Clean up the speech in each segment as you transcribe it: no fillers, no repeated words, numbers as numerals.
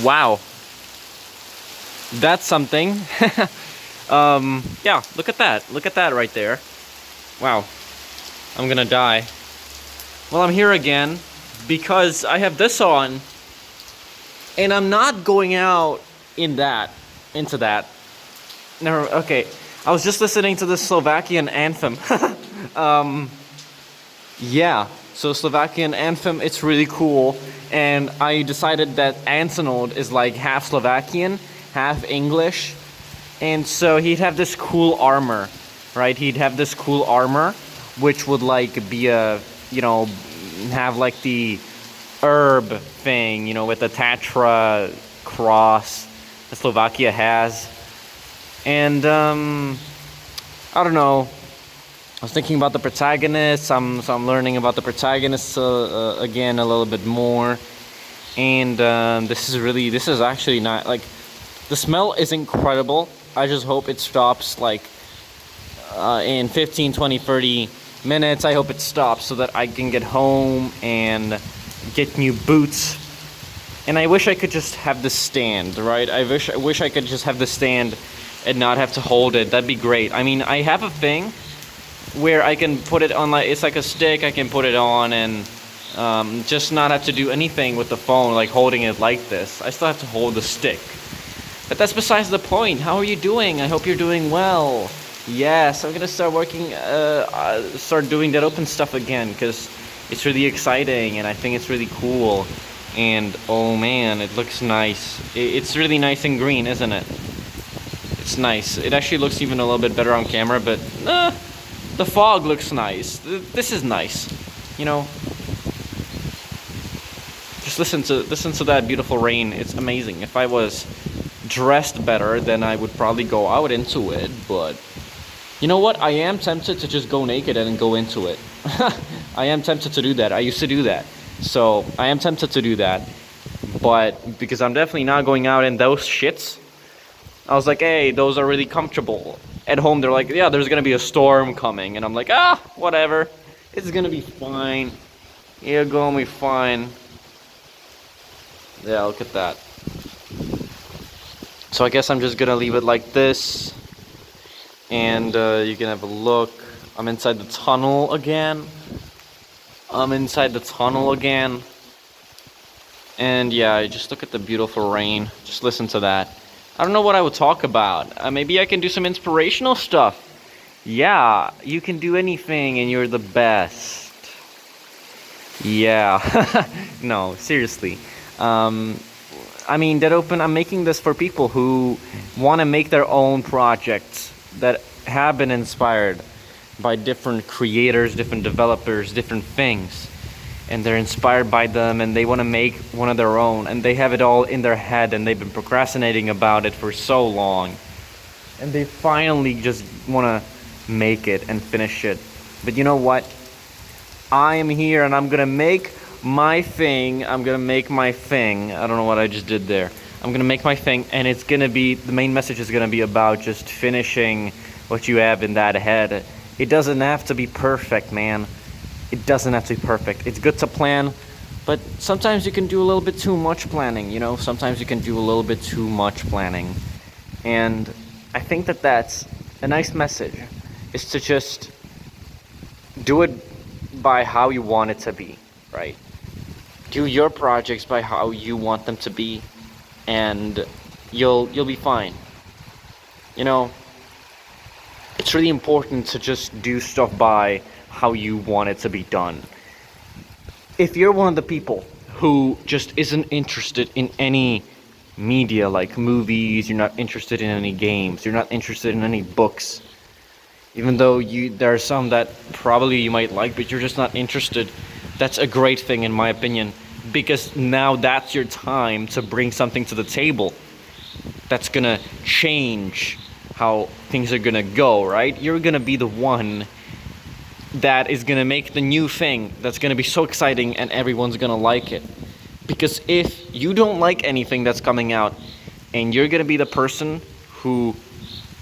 Wow, that's something. Yeah, look at that. Look at that right there. Wow, I'm gonna die. Well, I'm here again because I have this on, and I'm not going out into that. No, okay. I was just listening to the Slovakian anthem. Yeah, so Slovakian anthem, it's really cool. And I decided that Antonov is like half Slovakian, half English. And so he'd have this cool armor, right? He'd have this cool armor, which would like be have like the herb thing, with the tatrou cross that Slovakia has. And I don't know. I was thinking about the protagonists. So I'm learning about the protagonists again a little bit more. And this is actually not like, the smell is incredible. I just hope it stops like in 15, 20, 30 minutes. I hope it stops so that I can get home and get new boots. And I wish I could just have the stand, right? I wish I could just have the stand and not have to hold it. That'd be great. I mean, I have a thing where I can put it on, like, it's like a stick. I can put it on and just not have to do anything with the phone, like holding it like this. I still have to hold the stick. But that's besides the point. How are you doing? I hope you're doing well. Yes, I'm gonna start start doing that open stuff again, because it's really exciting and I think it's really cool. And oh man, it looks nice. It's really nice and green, isn't it? It's nice. It actually looks even a little bit better on camera, but the fog looks nice. This is nice, Just listen to that beautiful rain. It's amazing. If I was dressed better, then I would probably go out into it. But you know what? I am tempted to just go naked and go into it. I am tempted to do that. I used to do that, so I am tempted to do that. But because I'm definitely not going out in those shits, I was like, hey, those are really comfortable. At home, they're like, yeah, there's gonna be a storm coming. And I'm like, whatever. It's gonna be fine. It's gonna be fine. Yeah, look at that. So I guess I'm just gonna leave it like this. And you can have a look. I'm inside the tunnel again. And yeah, just look at the beautiful rain. Just listen to that. I don't know what I would talk about. Maybe I can do some inspirational stuff. Yeah, you can do anything and you're the best. Yeah. No, seriously. I mean, I'm making this for people who want to make their own projects that have been inspired by different creators, different developers, different things. And they're inspired by them and they want to make one of their own, and they have it all in their head and they've been procrastinating about it for so long, and they finally just want to make it and finish it. But you know what? I am here and I'm gonna make my thing. I don't know what I just did there. I'm gonna make my thing, and it's gonna be, the main message is gonna be about just finishing what you have in that head. It doesn't have to be perfect, man. It doesn't have to be perfect. It's good to plan, but sometimes you can do a little bit too much planning, Sometimes you can do a little bit too much planning. And I think that that's a nice message, is to just do it by how you want it to be, right? Do your projects by how you want them to be, and you'll be fine. It's really important to just do stuff by how you want it to be done. If you're one of the people who just isn't interested in any media, like movies, you're not interested in any games, you're not interested in any books, even though there are some that probably you might like, but you're just not interested, that's a great thing in my opinion, because now that's your time to bring something to the table that's gonna change how things are gonna go, right? You're gonna be the one that is gonna make the new thing that's gonna be so exciting and everyone's gonna like it. Because if you don't like anything that's coming out, and you're gonna be the person who,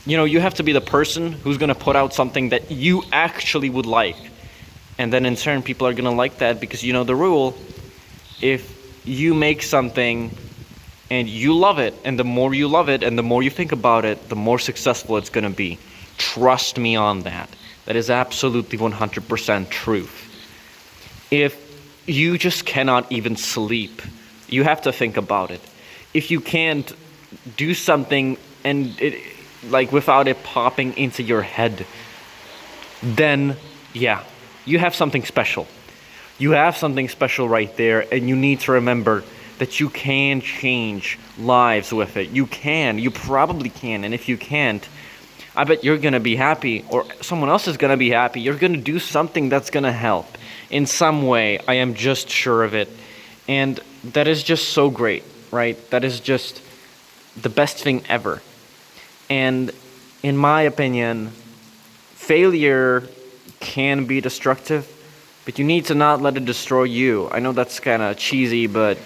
you have to be the person who's gonna put out something that you actually would like. And then in turn, people are gonna like that, because you know the rule. If you make something And you love it, and the more you love it and the more you think about it, the more successful it's gonna be. Trust me on that. That is absolutely 100% truth. If you just cannot even sleep, you have to think about it. If you can't do something and it, like without it popping into your head, then yeah, you have something special. You have something special right there, and you need to remember that you can change lives with it. You can, you probably can, and if you can't, I bet you're gonna be happy, or someone else is gonna be happy. You're gonna do something that's gonna help in some way. I am just sure of it. And that is just so great, right? That is just the best thing ever. And in my opinion, failure can be destructive, but you need to not let it destroy you. I know that's kind of cheesy, but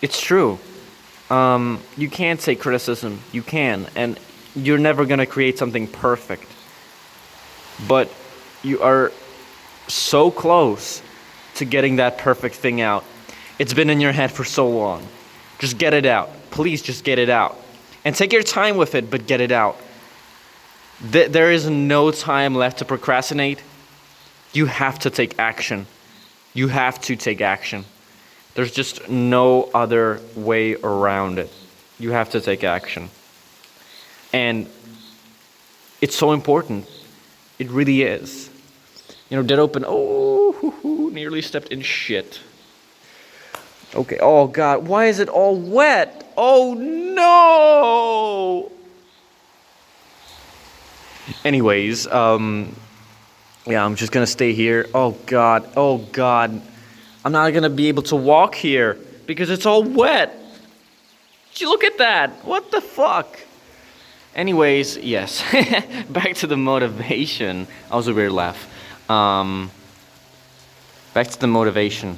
it's true. You can take criticism. You can. And you're never going to create something perfect. But you are so close to getting that perfect thing out. It's been in your head for so long. Just get it out. Please just get it out. And take your time with it, but get it out. There is no time left to procrastinate. You have to take action. You have to take action. There's just no other way around it. You have to take action. And it's so important. It really is. You know, dead open. Oh, nearly stepped in shit. Okay. Oh, God. Why is it all wet? Oh, no. Anyways, yeah, I'm just gonna stay here. Oh, God. Oh, God. I'm not gonna be able to walk here because it's all wet. Did you look at that? What the fuck? Anyways, yes. Back to the motivation. That was a weird laugh. Back to the motivation.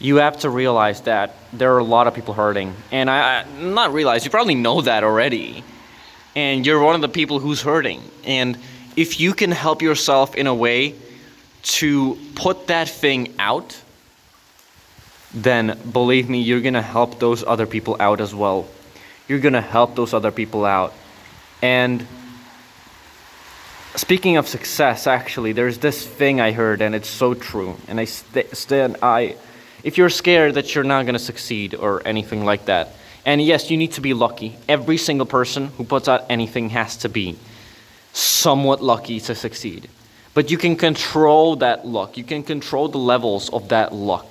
You have to realize that there are a lot of people hurting. And I not realize, you probably know that already. And you're one of the people who's hurting. And if you can help yourself in a way to put that thing out, then believe me, you're going to help those other people out as well. You're going to help those other people out. And speaking of success, actually, there's this thing I heard, and it's so true. And if you're scared that you're not going to succeed or anything like that, and yes, you need to be lucky. Every single person who puts out anything has to be somewhat lucky to succeed. But you can control that luck. You can control the levels of that luck.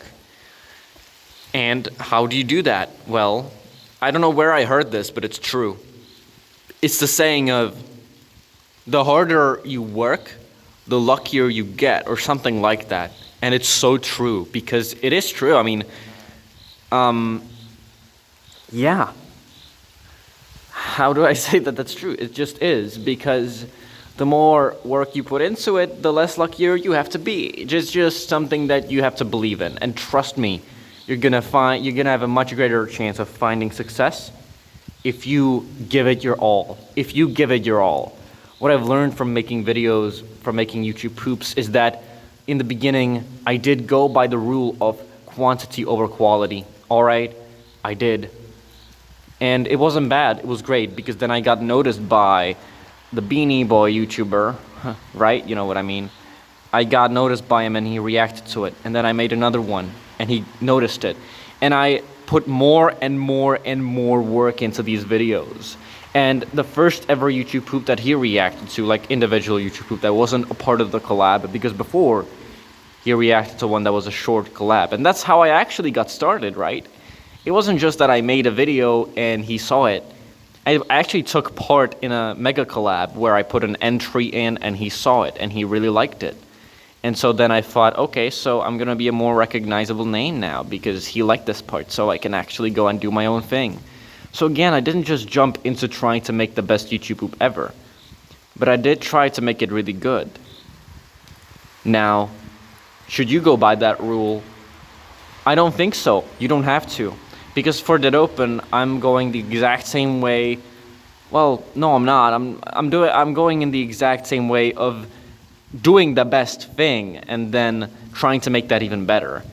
And how do you do that? Well, I don't know where I heard this, but it's true. It's the saying of, the harder you work, the luckier you get, or something like that. And it's so true, because it is true. I mean, yeah. How do I say that that's true? It just is, because the more work you put into it, the less luckier you have to be. It's just something that you have to believe in. And trust me, you're gonna have a much greater chance of finding success if you give it your all. If you give it your all. What I've learned from making videos, from making YouTube poops, is that in the beginning, I did go by the rule of quantity over quality. All right, I did. And it wasn't bad, it was great, because then I got noticed by the Beanie Boy YouTuber, right? You know what I mean. I got noticed by him and he reacted to it. And then I made another one and he noticed it. And I put more and more and more work into these videos. And the first ever YouTube poop that he reacted to, like individual YouTube poop, that wasn't a part of the collab, because before he reacted to one that was a short collab. And that's how I actually got started, right? It wasn't just that I made a video and he saw it. I actually took part in a mega collab where I put an entry in and he saw it and he really liked it. And so then I thought, okay, so I'm gonna be a more recognizable name now because he liked this part, so I can actually go and do my own thing. So again, I didn't just jump into trying to make the best YouTube poop ever, but I did try to make it really good. Now, should you go by that rule? I don't think so. You don't have to. Because for Dead Open, I'm going the exact same way. Well, no, I'm not. I'm going in the exact same way of doing the best thing and then trying to make that even better.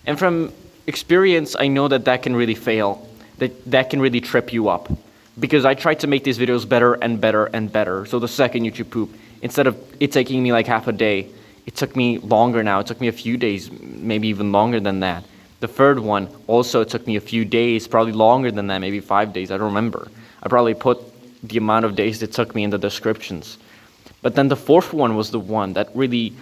And from experience, I know that that can really fail. that can really trip you up. Because I tried to make these videos better and better and better. So the second YouTube poop, instead of it taking me like half a day, it took me longer now. It took me a few days, maybe even longer than that. The third one also took me a few days, probably longer than that, maybe 5 days, I don't remember. I probably put the amount of days it took me in the descriptions. But then the fourth one was the one that really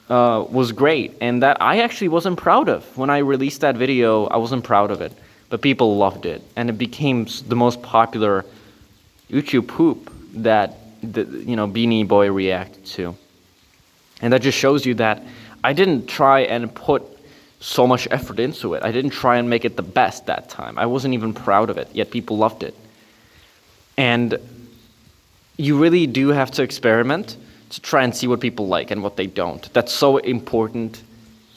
was great, and that I actually wasn't proud of. When I released that video, I wasn't proud of it, but people loved it, and it became the most popular YouTube poop that Beanie Boy reacted to. And that just shows you that I didn't try and put so much effort into it. I didn't try and make it the best that time. I wasn't even proud of it, yet people loved it. And you really do have to experiment to try and see what people like and what they don't. That's so important.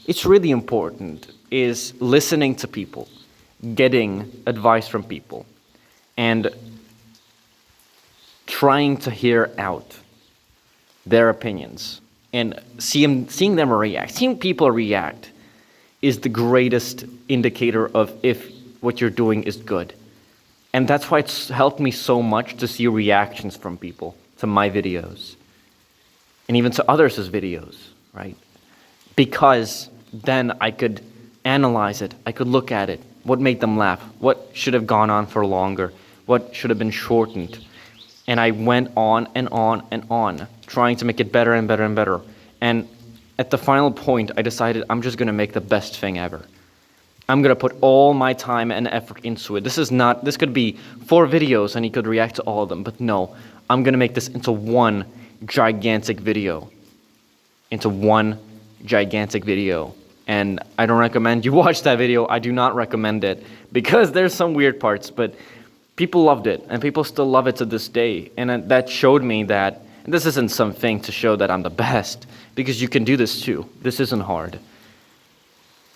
It's really important, is listening to people, getting advice from people, and trying to hear out their opinions and seeing them react. Seeing people react is the greatest indicator of if what you're doing is good. And that's why it's helped me so much to see reactions from people to my videos, and even to others' videos, right? Because then I could analyze it, I could look at it, what made them laugh, what should have gone on for longer, what should have been shortened. And I went on and on and on, trying to make it better and better and better. And at the final point, I decided I'm just gonna make the best thing ever. I'm gonna put all my time and effort into it. This could be 4 videos and you could react to all of them, but no, I'm gonna make this into one gigantic video. And I don't recommend you watch that video. I do not recommend it, because there's some weird parts, but people loved it, and people still love it to this day. And that showed me that, and this isn't something to show that I'm the best, because you can do this too. This isn't hard.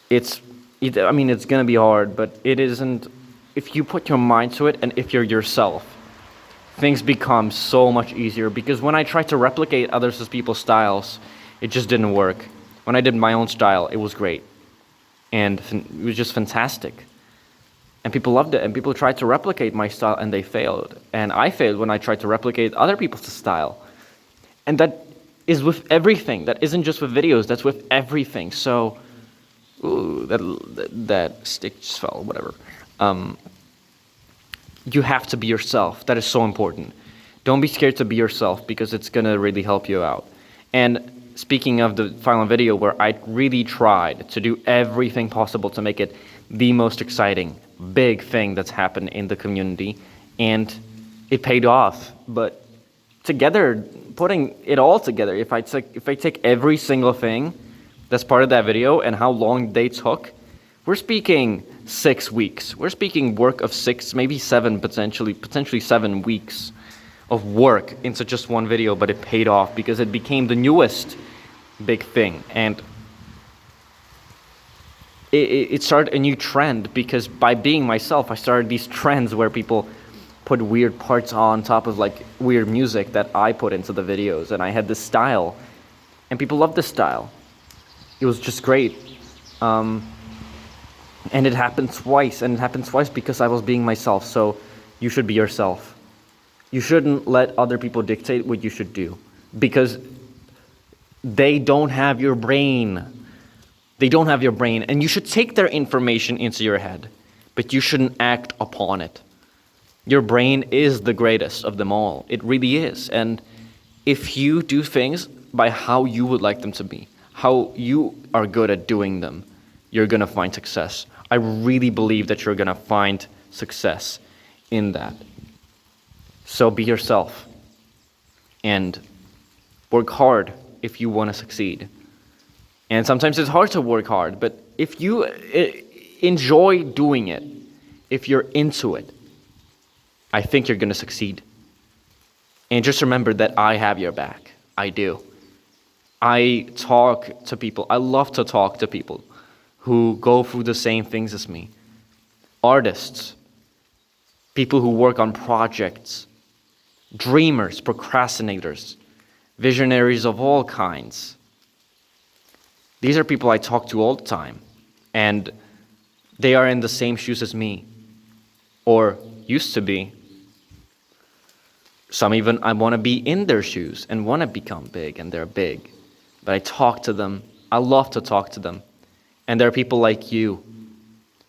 It's gonna be hard, but it isn't. If you put your mind to it, and if you're yourself, things become so much easier. Because when I tried to replicate others' people's styles, it just didn't work. When I did my own style, it was great, and it was just fantastic. And people loved it, and people tried to replicate my style, and they failed. And I failed when I tried to replicate other people's style. And that is with everything. That isn't just with videos, that's with everything. So, ooh, that stick just fell, whatever. You have to be yourself. That is so important. Don't be scared to be yourself, because it's gonna really help you out. And speaking of the final video, where I really tried to do everything possible to make it the most exciting, big thing that's happened in the community, and it paid off. But together, putting it all together, if I take every single thing that's part of that video and how long they took, we're speaking 6 weeks. We're speaking work of 6, maybe 7, potentially 7 weeks of work into just one video, but it paid off because it became the newest big thing. And it started a new trend, because by being myself, I started these trends where people put weird parts on top of like weird music that I put into the videos, and I had this style, and people loved this style. It was just great. And it happened twice, because I was being myself. So you should be yourself. You shouldn't let other people dictate what you should do, because they don't have your brain. And you should take their information into your head, but you shouldn't act upon it. Your brain is the greatest of them all. It really is. And if you do things by how you would like them to be, how you are good at doing them, you're going to find success. I really believe that you're going to find success in that. So be yourself and work hard if you want to succeed. And sometimes it's hard to work hard, but if you enjoy doing it, if you're into it, I think you're going to succeed. And just remember that I have your back. I do. I talk to people. I love to talk to people who go through the same things as me. Artists, people who work on projects, dreamers, procrastinators, visionaries of all kinds. These are people I talk to all the time, and they are in the same shoes as me. or used to be. Some even I want to be in their shoes and want to become big, and they're big. But I talk to them. I love to talk to them. And there are people like you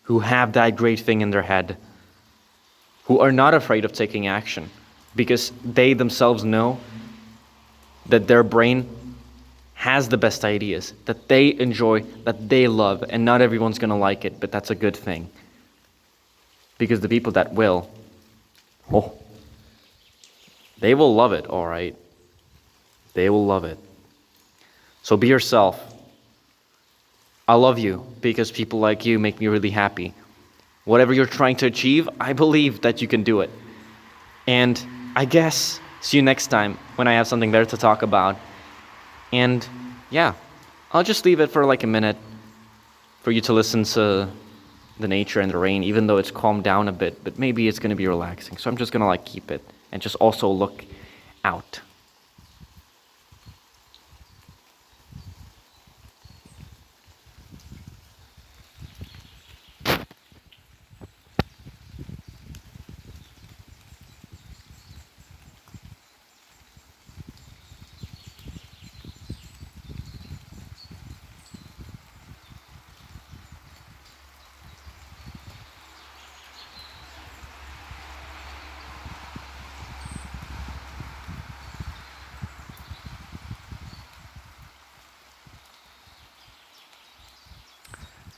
who have that great thing in their head, who are not afraid of taking action because they themselves know that their brain has the best ideas, that they enjoy, that they love, and not everyone's going to like it, but that's a good thing. Because the people that will, they will love it, all right? They will love it. So be yourself. I love you because people like you make me really happy. Whatever you're trying to achieve, I believe that you can do it. And I guess see you next time when I have something better to talk about. And yeah, I'll just leave it for like a minute for you to listen to the nature and the rain, even though it's calmed down a bit, but maybe it's going to be relaxing. So I'm just going to like keep it and just also look out.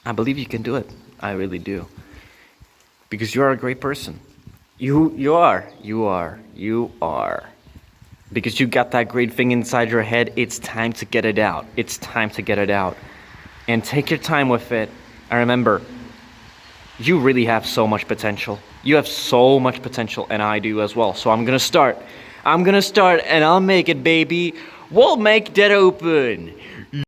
I believe you can do it. I really do. Because you are a great person. You are. Because you got that great thing inside your head, it's time to get it out. It's time to get it out. And take your time with it. And remember, you really have so much potential. You have so much potential, and I do as well. So I'm gonna start. And I'll make it, baby. We'll make that open.